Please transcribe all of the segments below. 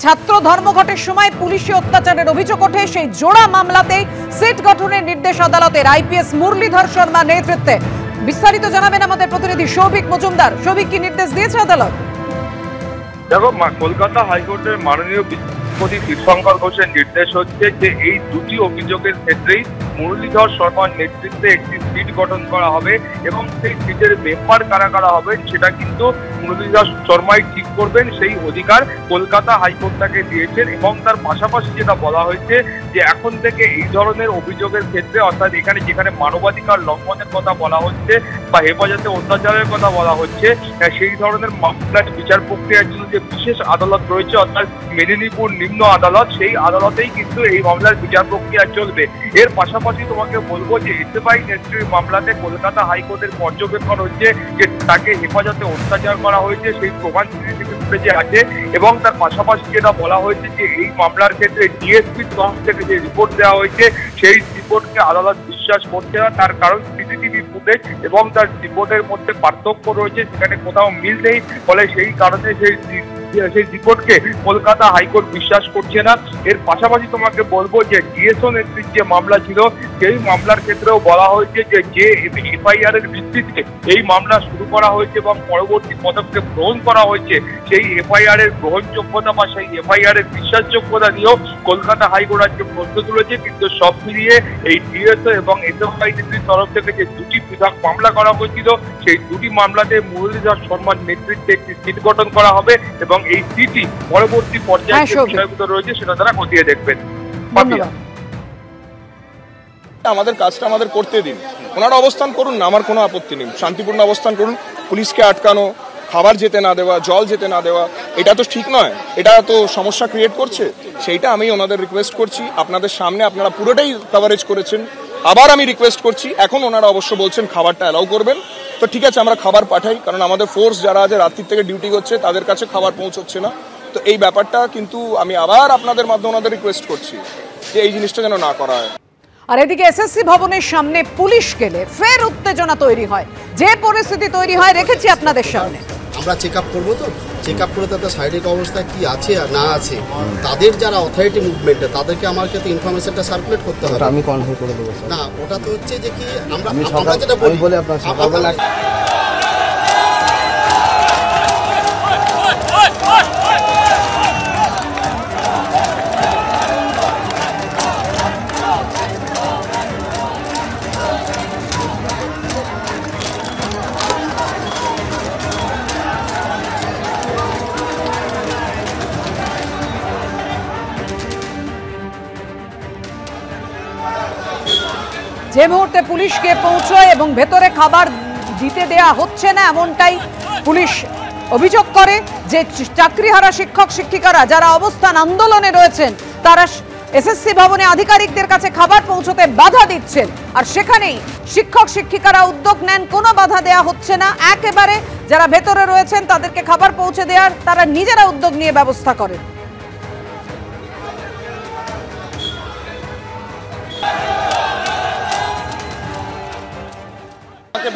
ছাত্র ধর্মঘটের সময় পুলিশি অত্যাচারের অভিযোগ ওঠে। সেই জোড়া মামলাতেই সিট গঠনের নির্দেশ আদালতের। আইপিএস মুরলীধর শর্মার নেতৃত্বে। বিস্তারিত জানাবেন আমাদের প্রতিনিধি সৌভিক মজুমদার। সৌভিক, কি নির্দেশ দিয়েছে আদালত? দেখো, কলকাতা হাইকোর্টের মাননীয় বিচারপতি তীর্থঙ্কর ঘোষের নির্দেশ হচ্ছে যে এই দুটি অভিযোগের ক্ষেত্রেই মুরলীধর শর্মার নেতৃত্বে একটি সিট গঠন করা হবে এবং সেই সিটের মেম্বার কারা কারা হবেন সেটা কিন্তু মুরলীধর শর্মাই ঠিক করবেন। সেই অধিকার কলকাতা হাইকোর্ট তাকে দিয়েছেন এবং তার পাশাপাশি যেটা বলা হয়েছে যে এখন থেকে এই ধরনের অভিযোগের ক্ষেত্রে, অর্থাৎ এখানে যেখানে মানবাধিকার লঙ্ঘনের কথা বলা হচ্ছে বা হেফাজতে অত্যাচারের কথা বলা হচ্ছে, সেই ধরনের মামলার বিচার প্রক্রিয়ার জন্য যে বিশেষ আদালত রয়েছে অর্থাৎ মেদিনীপুর নিম্ন আদালত, সেই আদালতেই কিন্তু এই মামলার বিচার প্রক্রিয়া চলবে। এর পাশাপাশি তোমাকে বলবো যে এসএফআই নেত্রীর মামলাতে কলকাতা হাইকোর্টের পর্যবেক্ষণ হচ্ছে যে তাকে হেফাজতে অত্যাচার করা হয়েছে, সেই প্রমাণ যে আছে এবং তার পাশাপাশি যেটা বলা হয়েছে যে এই মামলার ক্ষেত্রে ডিএসপির তরফ থেকে যে রিপোর্ট দেওয়া হয়েছে সেই রিপোর্টকে আদালত বিশ্বাস করছে না। তার কারণ সিসিটিভি ফুটেজ এবং তার রিপোর্টের মধ্যে পার্থক্য রয়েছে, সেখানে কোথাও মিল নেই। ফলে সেই কারণে সেই রিপোর্টকে কলকাতা হাইকোর্ট বিশ্বাস করছে না। এর পাশাপাশি তোমাকে বলবো যে ডিএসও নেত্রীর যে মামলা ছিল সেই মামলার ক্ষেত্রেও বলা হয়েছে যে এফআইআর এর ভিত্তিতে এই মামলা শুরু করা হয়েছে এবং পরবর্তী পদক্ষেপ গ্রহণ করা হয়েছে, সেই এফআইআর এর গ্রহণযোগ্যতা বা সেই এফআইআর এর বিশ্বাসযোগ্যতা নিয়েও কলকাতা হাইকোর্ট আজকে প্রশ্ন তুলেছে। কিন্তু সব মিলিয়ে এই ডিএসও এবং এসএফআই নেত্রীর তরফ থেকে যে দুটি পৃথক মামলা করা হয়েছিল সেই দুটি মামলাতে মুরলীধর শর্মার নেতৃত্বে একটি সিট গঠন করা হবে এবং এই সিটি পরবর্তী পর্যায়ে যে বিষয়গুলো রয়েছে সেটা তারা খতিয়ে দেখবেন। আমাদের কাজটা আমাদের করতে দিন, ওনারা অবস্থান করুন না, আমার কোনো আপত্তি নেই। শান্তিপূর্ণ অবস্থান করুন। পুলিশকে আটকানো, খাবার যেতে না দেওয়া, জল যেতে না দেওয়া, এটা তো ঠিক নয়, এটা তো সমস্যা ক্রিয়েট করছে। সেইটা আমি ওনাদের রিকোয়েস্ট করছি, আপনাদের সামনে আপনারা পুরোটাই কভারেজ করেছেন। আবার আমি রিকোয়েস্ট করছি, এখন ওনারা অবশ্য বলছেন খাবারটা অ্যালাউ করবেন, তো ঠিক আছে আমরা খাবার পাঠাই, কারণ আমাদের ফোর্স যারা আছে রাত্রির থেকে ডিউটি করছে তাদের কাছে খাবার পৌঁছচ্ছে না। তো এই ব্যাপারটা কিন্তু আমি আবার আপনাদের মাধ্যমে ওনাদের রিকোয়েস্ট করছি যে এই জিনিসটা যেন না করা হয়। আর এদিকে এসএসসি ভবনের সামনে পুলিশ গেলে ফের উত্তেজনা তৈরি হয়। যে পরিস্থিতি তৈরি হয় রেখেছি আপনাদের সামনে। আমরা চেক আপ করবো, তো চেক আপ করে তাদের শারীরিক অবস্থা কি আছে আর না আছে, তাদের যারা অথরিটি মুভমেন্টে তাদেরকে আমাকে তো ইনফরমেশনটা সার্কুলেট করতে হবে। আমি কনফার্ম করে দেবো না, ওটা তো হচ্ছে যে কি আমরা যেটা বলি আপনার সকালবেলা যে মুহূর্তে পুলিশকে পৌঁছয় এবং ভেতরে খাবার দিতে দেয়া হচ্ছে না এমনটাই পুলিশ অভিযোগ করে যে চাকরিহারা শিক্ষক শিক্ষিকারা যারা অবস্থান আন্দোলনে রয়েছেন তারা এসএসসি ভবনে আধিকারিকদের কাছে খাবার পৌঁছতে বাধা দিচ্ছেন। আর সেখানেই শিক্ষক শিক্ষিকারা উদ্যোগ নেন, কোনো বাধা দেয়া হচ্ছে না, একেবারে যারা ভেতরে রয়েছেন তাদেরকে খাবার পৌঁছে দেওয়ার তারা নিজেরা উদ্যোগ নিয়ে ব্যবস্থা করেন।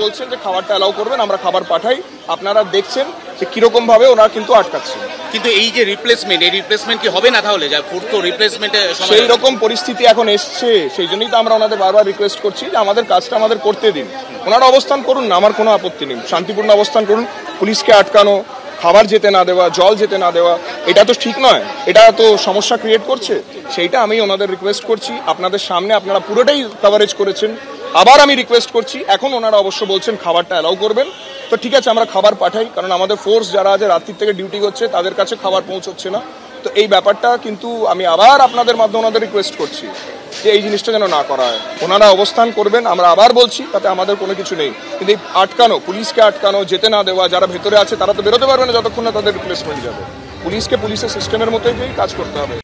বলছেন যে খাবারটা অ্যালাউ করবেন, আমরা খাবার পাঠাই, আপনারা দেখছেন যে কিরকম ভাবে ওনারা কিন্তু আটকাচ্ছেন। কিন্তু এই যে রিপ্লেসমেন্ট, এই রিপ্লেসমেন্ট কি হবে না তাহলে? যা ফুড তো রিপ্লেসমেন্টে সেই রকম পরিস্থিতি এখন এসছে, সেই জন্যই তো আমরা ওনাদের বারবার রিকোয়েস্ট করছি যে আমাদের কাজটা আমাদের করতে দিন। ওনারা অবস্থান করুন না, আমার কোনো আপত্তি নেই। শান্তিপূর্ণ অবস্থান করুন। পুলিশকে আটকানো, খাবার যেতে না দেওয়া, জল যেতে না দেওয়া, এটা তো ঠিক নয়, এটা তো সমস্যা ক্রিয়েট করছে। সেইটা আমি ওনাদের রিকোয়েস্ট করছি, আপনাদের সামনে আপনারা পুরোটাই কভারেজ করেছেন। আবার আমি রিকোয়েস্ট করছি, এখন ওনারা অবশ্য বলছেন খাবারটা অ্যালাউ করবেন, তো ঠিক আছে আমরা খাবার পাঠাই, কারণ আমাদের ফোর্স যারা আছে রাত্রির থেকে ডিউটি করছে তাদের কাছে খাবার পৌঁছচ্ছে না। তো এই ব্যাপারটা কিন্তু আমি আবার আপনাদের মাধ্যমে ওনাদের রিকোয়েস্ট করছি যে এই জিনিসটা যেন না করা হয়। ওনারা অবস্থান করবেন, আমরা আবার বলছি, তাতে আমাদের কোনো কিছু নেই। কিন্তু এই আটকানো, পুলিশকে আটকানো, যেতে না দেওয়া, যারা ভেতরে আছে তারা তো বেরোতে পারবে না যতক্ষণ না তাদের রিপ্লেসমেন্ট যাবে। পুলিশকে পুলিশের সিস্টেমের মতোই কাজ করতে হবে।